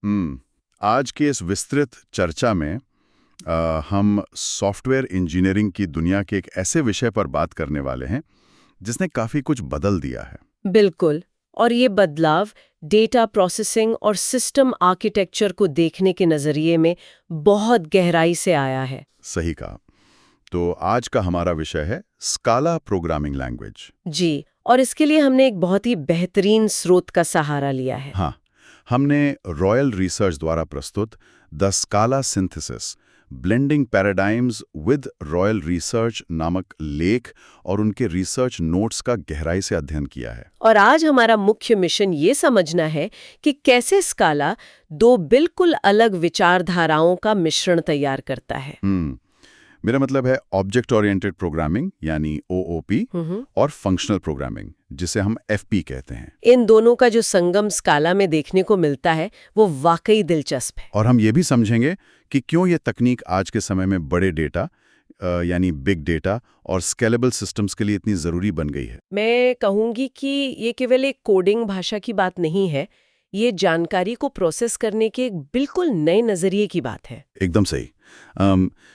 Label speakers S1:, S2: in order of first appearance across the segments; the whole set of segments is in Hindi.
S1: आज की इस विस्तृत चर्चा में हम सॉफ्टवेयर इंजीनियरिंग की दुनिया के एक ऐसे विषय पर बात करने वाले हैं जिसने काफी कुछ बदल दिया है।
S2: बिल्कुल। और ये बदलाव डेटा प्रोसेसिंग और सिस्टम आर्किटेक्चर को देखने के नजरिए में बहुत गहराई से आया है।
S1: सही कहा। तो आज का हमारा विषय है स्काला प्रोग्रामिंग लैंग्वेज।
S2: जी, और इसके लिए हमने एक बहुत ही बेहतरीन स्रोत का सहारा लिया है।
S1: हाँ, हमने रॉयल रिसर्च द्वारा प्रस्तुत the स्काला synthesis blending paradigms with royal research नामक लेख और उनके रिसर्च नोट्स का गहराई से अध्ययन किया है।
S2: और आज हमारा मुख्य मिशन ये समझना है कि कैसे स्काला दो बिल्कुल अलग विचारधाराओं का मिश्रण तैयार करता है।
S1: मेरा मतलब है ऑब्जेक्ट ओरिएंटेड प्रोग्रामिंग यानी ओओपी और फंक्शनल प्रोग्रामिंग जिसे हम एफपी कहते हैं।
S2: इन दोनों का जो संगम स्काला में देखने को मिलता है वो वाकई दिलचस्प है।
S1: और हम ये भी समझेंगे कि क्यों ये तकनीक आज के समय में बड़े डेटा यानी बिग डेटा और स्केलेबल सिस्टम्स के लिए इतनी ज़रूरी बन गई है।
S2: मैं कहूंगी कि ये केवल एक कोडिंग भाषा की बात नहीं है, ये जानकारी को प्रोसेस करने के एक बिल्कुल नए नजरिए की बात है।
S1: एकदम सही।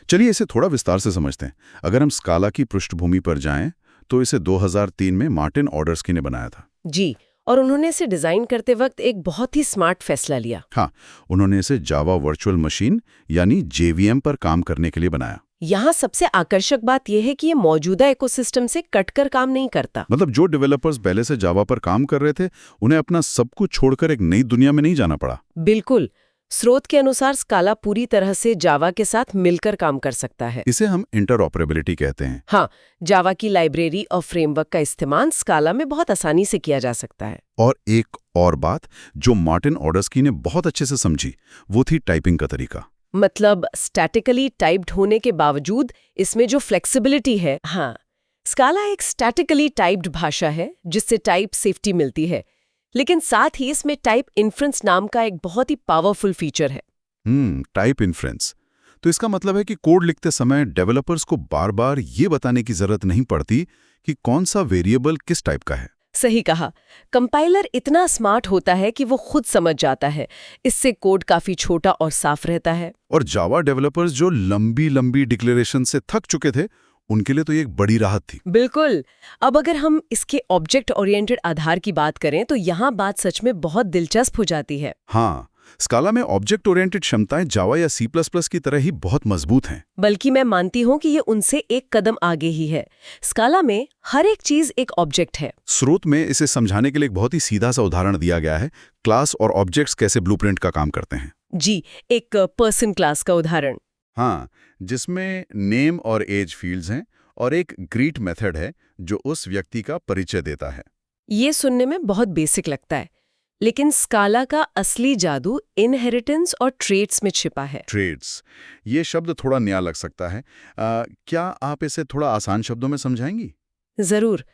S1: चलिए इसे थोड़ा विस्तार से समझते हैं। अगर हम स्काला की पृष्ठभूमि पर जाएं तो इसे 2003 में मार्टिन ऑर्डर्सकी ने बनाया था।
S2: जी, और उन्होंने इसे डिजाइन करते वक्त एक बहुत ही स्मार्ट फैसला लिया।
S1: हाँ, उन्होंने इसे जावा वर्चुअल मशीन यानी जेवीएम पर काम करने के लिए बनाया।
S2: यहाँ सबसे आकर्षक बात यह है कि ये मौजूदा इकोसिस्टम से कटकर काम नहीं करता।
S1: मतलब जो डेवलपर्स पहले से जावा पर काम कर रहे थे उन्हें अपना सब कुछ छोड़कर एक नई दुनिया में नहीं जाना पड़ा।
S2: बिल्कुल। स्रोत के अनुसार स्काला पूरी तरह से जावा के साथ मिलकर काम कर सकता है।
S1: इसे हम इंटरऑपरेबिलिटी कहते हैं।
S2: हाँ, जावा की लाइब्रेरी और फ्रेमवर्क का इस्तेमाल स्काला में बहुत आसानी से किया जा सकता है।
S1: और एक और बात जो मार्टिन ऑर्डर्सकी ने बहुत अच्छे से समझी वो थी टाइपिंग का तरीका।
S2: मतलब स्टैटिकली टाइप्ड होने के बावजूद इसमें जो फ्लेक्सिबिलिटी है। हाँ, स्काला एक स्टैटिकली टाइप्ड भाषा है जिससे टाइप सेफ्टी मिलती है, लेकिन साथ ही इसमें टाइप इन्फ्रेंस नाम का एक बहुत ही पावरफुल फीचर है।
S1: Type inference. तो इसका मतलब है कि कोड लिखते समय डेवलपर्स को बार बार ये बताने की जरूरत नहीं पड़ती कि कौन सा वेरिएबल किस टाइप का है।
S2: सही कहा। कंपाइलर इतना स्मार्ट होता है कि वो खुद समझ जाता है। इससे कोड काफी छोटा और साफ रहता है।
S1: और जावा डेवलपर्स जो लंबी लंबी डिक्लेरेशन से थक चुके थे उनके लिए तो ये एक बड़ी राहत थी।
S2: बिल्कुल। अब अगर हम इसके ऑब्जेक्ट ओरिएंटेड आधार की बात करें तो यहाँ बात सच में बहुत दिलचस्प हो जाती है।
S1: हाँ, स्काला में ऑब्जेक्ट ओरिएंटेड क्षमताएं जावा या सी प्लस प्लस की तरह ही बहुत मजबूत हैं।
S2: बल्कि मैं मानती हूँ कि ये उनसे एक कदम आगे ही है। स्काला में हर एक चीज एक ऑब्जेक्ट है।
S1: स्रोत में इसे समझाने के लिए एक बहुत ही सीधा सा उदाहरण दिया गया है, क्लास और ऑब्जेक्ट्स कैसे ब्लूप्रिंट का काम करते हैं।
S2: जी, एक पर्सन क्लास का उदाहरण।
S1: हाँ, जिसमें नेम और एज फील्ड्स हैं और एक ग्रीट मेथड है जो उस व्यक्ति का परिचय देता है।
S2: ये सुनने में बहुत बेसिक लगता है, लेकिन स्काला का असली जादू इनहेरिटेंस और ट्रेट्स में छिपा है।
S1: ट्रेट्स, ये शब्द थोड़ा नया लग सकता है। क्या आप इसे थोड़ा आसान शब्दों में समझाएंगी?
S2: जरूर।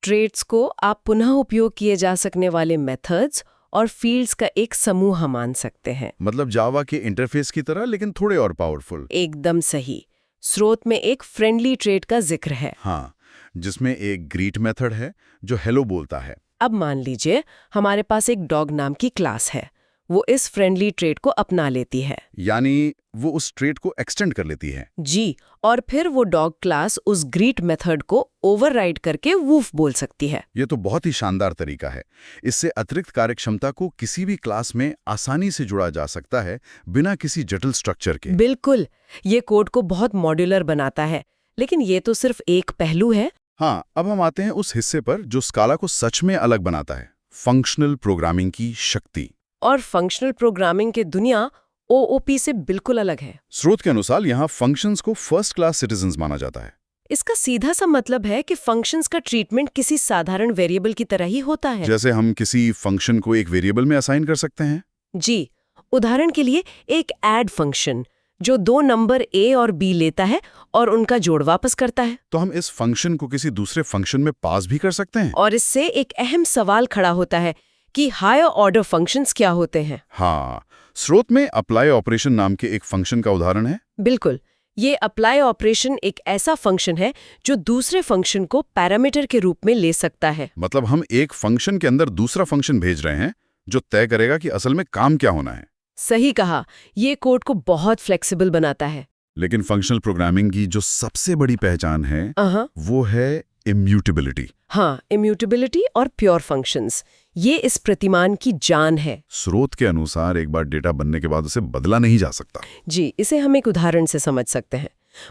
S2: ट्रेट्स को आप पुनः उपयोग किए जा सकने वाले मेथड्स और फील्ड्स का एक समूह मान सकते हैं।
S1: मतलब जावा के इंटरफेस की तरह लेकिन थोड़े और पावरफुल।
S2: एकदम सही। स्रोत में एक फ्रेंडली ट्रेट का जिक्र है।
S1: हाँ, जिसमें एक ग्रीट मेथड है जो हेलो बोलता है।
S2: अब मान लीजिए हमारे पास एक डॉग नाम की क्लास है, वो इस फ्रेंडली ट्रेट को अपना लेती है।
S1: यानी वो उस ट्रेट को एक्सटेंड कर लेती है।
S2: जी, और फिर वो डॉग क्लास उस ग्रीट मेथड को ओवरराइड करके वूफ बोल सकती है।
S1: ये तो बहुत ही शानदार तरीका है। इससे अतिरिक्त कार्यक्षमता को किसी भी क्लास में आसानी से जुड़ा जा सकता है बिना किसी जटिल स्ट्रक्चर के।
S2: बिल्कुल, ये कोड को बहुत मॉड्यूलर बनाता है, लेकिन ये तो सिर्फ एक पहलू है।
S1: हाँ, अब हम आते हैं उस हिस्से पर जो स्काला को सच में अलग बनाता है, फंक्शनल प्रोग्रामिंग की शक्ति।
S2: और फंक्शनल प्रोग्रामिंग की दुनिया ओओपी से बिल्कुल अलग है।
S1: स्रोत के अनुसार यहाँ फंक्शंस को फर्स्ट क्लास सिटीजन्स माना जाता है।
S2: इसका सीधा सा मतलब है कि फंक्शंस का ट्रीटमेंट किसी साधारण वेरिएबल की तरह ही होता है।
S1: जैसे हम किसी फंक्शन को एक वेरिएबल में असाइन कर सकते हैं।
S2: जी, उदाहरण के लिए एक ऐड फंक्शन जो दो नंबर ए और बी लेता है और उनका जोड़ वापस करता है।
S1: तो हम इस फंक्शन को किसी दूसरे फंक्शन में पास भी कर सकते हैं।
S2: और इससे एक अहम सवाल खड़ा होता है कि हायर ऑर्डर फंक्शंस क्या होते हैं।
S1: हाँ, स्रोत में अप्लाई ऑपरेशन नाम के एक फंक्शन का उदाहरण है।
S2: बिल्कुल, ये अप्लाई ऑपरेशन एक ऐसा फंक्शन है जो दूसरे फंक्शन को पैरामीटर के रूप में ले सकता है।
S1: मतलब हम एक फंक्शन के अंदर दूसरा फंक्शन भेज रहे हैं जो तय करेगा कि असल में काम क्या होना है।
S2: सही कहा, ये कोड को बहुत फ्लेक्सिबल बनाता है।
S1: लेकिन फंक्शनल प्रोग्रामिंग की जो सबसे बड़ी पहचान है वो है इम्यूटेबिलिटी।
S2: हाँ, इम्यूटेबिलिटी और प्योर फंक्शंस, ये इस प्रतिमान की जान है।
S1: स्रोत के अनुसार एक बार डेटा बनने के बाद उसे बदला नहीं जा सकता।
S2: जी, इसे हम एक उदाहरण से समझ सकते हैं।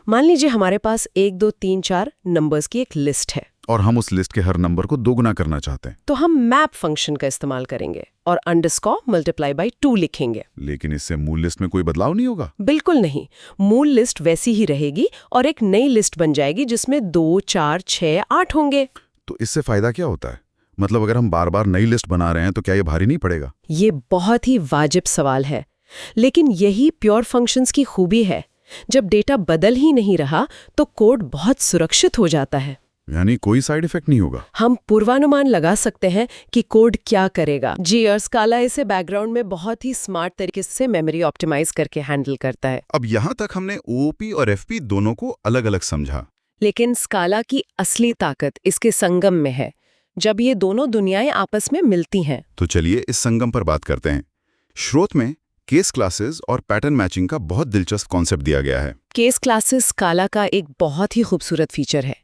S2: मान लीजिए हमारे पास 1, 2, 3, 4 नंबर्स की एक लिस्ट है
S1: और हम उस लिस्ट के हर नंबर को दोगुना करना चाहते हैं।
S2: तो हम मैप फंक्शन का इस्तेमाल करेंगे और अंडरस्कोर मल्टीप्लाई बाय 2 लिखेंगे।
S1: लेकिन इससे मूल लिस्ट में कोई बदलाव नहीं होगा।
S2: बिल्कुल नहीं, मूल लिस्ट वैसी ही रहेगी और एक नई लिस्ट बन जाएगी जिसमें 2, 4, 6, 8 होंगे।
S1: तो इससे फायदा क्या होता है? मतलब अगर हम बार बार नई लिस्ट बना रहे हैं तो क्या ये भारी नहीं पड़ेगा?
S2: ये बहुत ही वाजिब सवाल है, लेकिन यही प्योर फंक्शंस की खूबी है। जब डेटा बदल ही नहीं रहा तो कोड बहुत सुरक्षित हो जाता है।
S1: यानी कोई साइड इफेक्ट नहीं होगा।
S2: हम पूर्वानुमान लगा सकते हैं कि कोड क्या करेगा। जी, और स्काला इसे बैकग्राउंड में बहुत ही स्मार्ट तरीके से मेमोरी ऑप्टिमाइज करके हैंडल करता है।
S1: अब यहाँ तक हमने ओओपी और एफपी दोनों को अलग अलग समझा,
S2: लेकिन स्काला की असली ताकत इसके संगम में है, जब ये दोनों दुनियाएं आपस में मिलती हैं।
S1: तो चलिए इस संगम पर बात करते हैं। स्रोत में केस क्लासेस और पैटर्न मैचिंग का बहुत दिलचस्प कॉन्सेप्ट दिया गया है।
S2: केस क्लासेस स्काला का एक बहुत ही खूबसूरत फीचर है।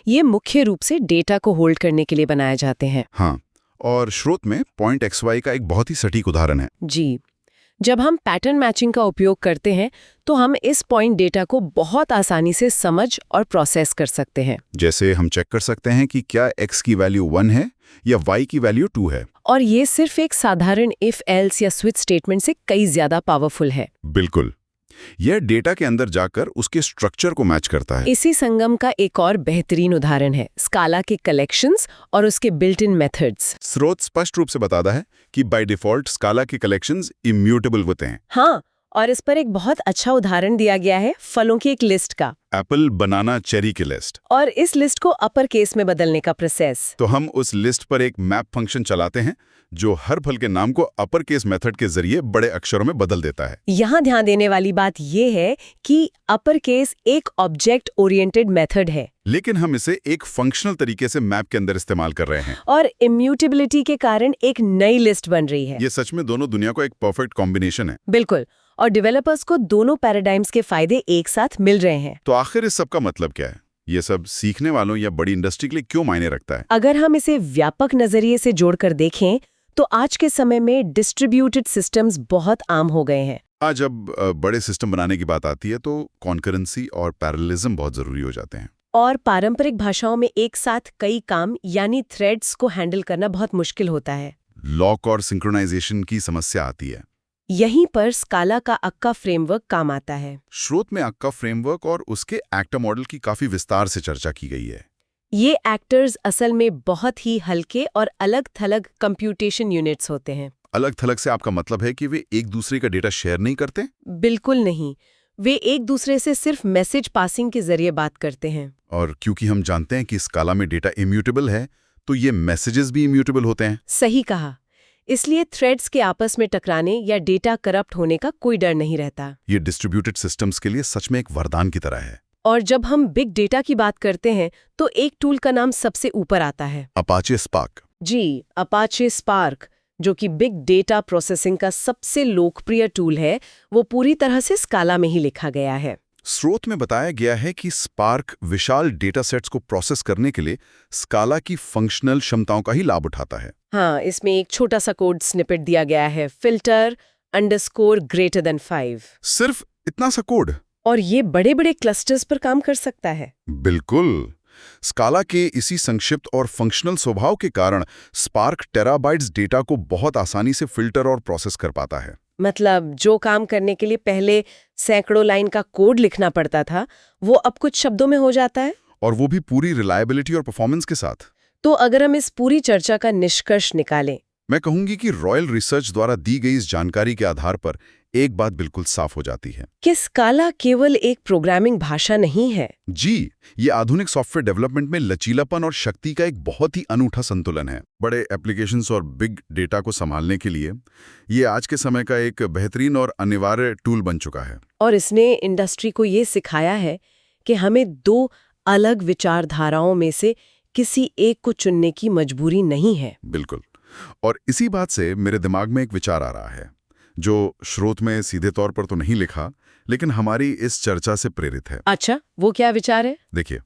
S2: ये मुख्य रूप से डेटा को होल्ड करने के लिए बनाए जाते हैं।
S1: हाँ, और स्रोत में पॉइंट XY का एक बहुत ही सटीक उदाहरण है।
S2: जी, जब हम पैटर्न मैचिंग का उपयोग करते हैं तो हम इस पॉइंट डेटा को बहुत आसानी से समझ और प्रोसेस कर सकते हैं।
S1: जैसे हम चेक कर सकते हैं कि क्या X की वैल्यू 1 है या Y की वैल्यू 2 है।
S2: और ये सिर्फ एक साधारण इफ एल्स या स्विच स्टेटमेंट से कई ज्यादा पावरफुल है।
S1: बिल्कुल, यह डेटा के अंदर जाकर उसके स्ट्रक्चर को मैच करता है।
S2: इसी संगम का एक और बेहतरीन उदाहरण है स्काला के कलेक्शंस और उसके बिल्ट इन मेथड्स।
S1: स्रोत स्पष्ट रूप से बताता है कि बाय डिफॉल्ट स्काला के कलेक्शंस इम्यूटेबल होते हैं।
S2: हाँ, और इस पर एक बहुत अच्छा उदाहरण दिया गया है फलों की एक लिस्ट का।
S1: एप्पल, बनाना, चेरी की लिस्ट।
S2: और इस लिस्ट को अपर केस में बदलने का प्रोसेस।
S1: तो हम उस लिस्ट पर एक मैप फंक्शन चलाते हैं जो हर फल के नाम को अपर केस मेथड के जरिए बड़े अक्षरों में बदल देता है।
S2: यहाँ ध्यान देने वाली बात यह है कि अपर केस एक ऑब्जेक्ट ओरिएंटेड मेथड है,
S1: लेकिन हम इसे एक फंक्शनल तरीके से मैप के अंदर इस्तेमाल कर रहे हैं।
S2: और इम्यूटेबिलिटी के कारण एक नई लिस्ट बन रही है।
S1: ये सच में दोनों दुनिया को एक परफेक्ट कॉम्बिनेशन है।
S2: बिल्कुल, और डेवलपर्स को दोनों पैराडाइम्स के फायदे एक साथ मिल रहे हैं।
S1: तो आखिर इस सब का मतलब क्या है? ये सब सीखने वालों या बड़ी इंडस्ट्री के लिए क्यों मायने रखता है?
S2: अगर हम इसे व्यापक नजरिए से जोड़कर देखें तो आज के समय में डिस्ट्रीब्यूटेड सिस्टम्स बहुत आम हो गए हैं।
S1: आज जब बड़े सिस्टम बनाने की बात आती है तो कॉन्करेंसी और पैरेललिज्म बहुत जरूरी हो जाते हैं।
S2: और पारंपरिक भाषाओं में एक साथ कई काम यानी थ्रेड्स को हैंडल करना बहुत मुश्किल होता है।
S1: लॉक और सिंक्रोनाइजेशन की समस्या आती है।
S2: यहीं पर स्काला का अक्का फ्रेमवर्क काम आता है।
S1: स्रोत में अक्का फ्रेमवर्क और उसके एक्टर मॉडल की काफी विस्तार से चर्चा की गई है।
S2: ये एक्टर्स असल में बहुत ही हल्के और अलग-थलग कंप्यूटेशन यूनिट्स होते हैं।
S1: अलग-थलग से आपका मतलब है कि वे एक दूसरे का डेटा शेयर नहीं करते?
S2: बिल्कुल नहीं, वे एक दूसरे से सिर्फ मैसेज पासिंग के जरिए बात करते हैं।
S1: और क्योंकि हम जानते हैं कि स्काला में डेटा इम्यूटेबल है, तो ये मैसेजेस भी इम्यूटेबल होते हैं।
S2: सही कहा, इसलिए थ्रेड्स के आपस में टकराने या डेटा करप्ट होने का कोई डर नहीं रहता।
S1: ये डिस्ट्रीब्यूटेड सिस्टम्स के लिए सच में एक वरदान की तरह है।
S2: और जब हम बिग डेटा की बात करते हैं तो एक टूल का नाम सबसे ऊपर आता है,
S1: अपाचे स्पार्क।
S2: जी, अपाचे स्पार्क, जो कि बिग डेटा प्रोसेसिंग का सबसे लोकप्रिय टूल है। वो पूरी तरह से स्काला में ही लिखा गया है।
S1: स्रोत में बताया गया है कि स्पार्क विशाल डेटा सेट्स को प्रोसेस करने के लिए स्काला की फंक्शनल क्षमताओं का ही लाभ उठाता है।
S2: हाँ, इसमें एक छोटा सा कोड स्निपेट दिया गया है, filter _ greater than 5।
S1: सिर्फ इतना सा कोड,
S2: और ये बड़े बड़े क्लस्टर्स पर काम कर सकता है।
S1: बिल्कुल। स्काला के इसी संक्षिप्त और फंक्शनल स्वभाव के कारण स्पार्क टेराबाइट्स डेटा को बहुत आसानी से फिल्टर और प्रोसेस कर पाता है।
S2: मतलब जो काम करने के लिए पहले सैकड़ों लाइन का कोड लिखना पड़ता था, वो अब कुछ शब्दों में हो जाता है,
S1: और वो भी पूरी रिलायबिलिटी और परफॉर्मेंस के साथ।
S2: तो अगर हम इस पूरी चर्चा का निष्कर्ष निकालें,
S1: मैं कहूंगी कि रॉयल रिसर्च द्वारा दी गई इस जानकारी के आधार पर एक बात बिल्कुल साफ हो जाती है
S2: कि स्काला केवल एक प्रोग्रामिंग भाषा नहीं है।
S1: जी, ये आधुनिक सॉफ्टवेयर डेवलपमेंट में लचीलापन और शक्ति का एक बहुत ही अनूठा संतुलन है। बड़े एप्लीकेशंस और बिग डेटा को संभालने के लिए ये आज के समय का एक बेहतरीन और अनिवार्य टूल बन चुका है।
S2: और इसने इंडस्ट्री को ये सिखाया है कि हमें दो अलग विचारधाराओं में से किसी एक को चुनने की मजबूरी नहीं है।
S1: बिल्कुल। और इसी बात से मेरे दिमाग में एक विचार आ रहा है। जो स्रोत में सीधे तौर पर तो नहीं लिखा, लेकिन हमारी इस चर्चा से प्रेरित है।
S2: अच्छा, वो क्या विचार है?
S1: देखिए,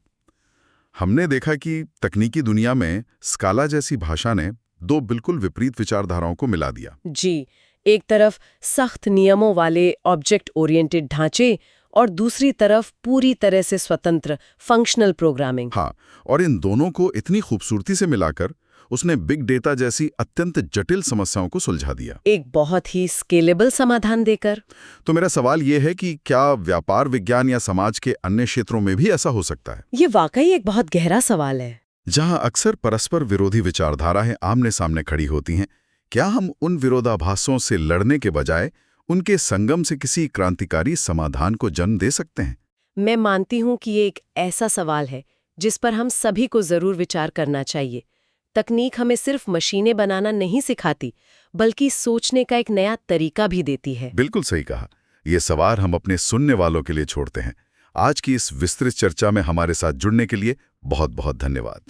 S1: हमने देखा कि तकनीकी दुनिया में स्काला जैसी भाषा ने दो बिल्कुल विपरीत विचारधाराओं को मिला दिया।
S2: जी, एक तरफ सख्त नियमों वाले ऑब्जेक्ट ओरिएंटेड ढांचे और दूसरी तरफ पूरी तरह से स्वतंत्र फंक्शनल प्रोग्रामिंग।
S1: हाँ, और इन दोनों को इतनी खूबसूरती से मिलाकर उसने बिग डेटा जैसी अत्यंत जटिल समस्याओं को सुलझा दिया,
S2: एक बहुत ही स्केलेबल समाधान देकर।
S1: तो मेरा सवाल यह है कि क्या व्यापार विज्ञान या समाज के अन्य क्षेत्रों में भी ऐसा हो सकता है?
S2: ये वाकई एक बहुत गहरा सवाल है।
S1: जहां अक्सर परस्पर विरोधी विचारधाराएं आमने सामने खड़ी होती हैं, क्या हम उन विरोधाभासों से लड़ने के बजाय उनके संगम से किसी क्रांतिकारी समाधान को जन्म दे सकते हैं?
S2: मैं मानती हूँ कि ये एक ऐसा सवाल है जिस पर हम सभी को जरूर विचार करना चाहिए। तकनीक हमें सिर्फ मशीनें बनाना नहीं सिखाती, बल्कि सोचने का एक नया तरीका भी देती है।
S1: बिल्कुल सही कहा। ये सवाल हम अपने सुनने वालों के लिए छोड़ते हैं। आज की इस विस्तृत चर्चा में हमारे साथ जुड़ने के लिए बहुत बहुत धन्यवाद।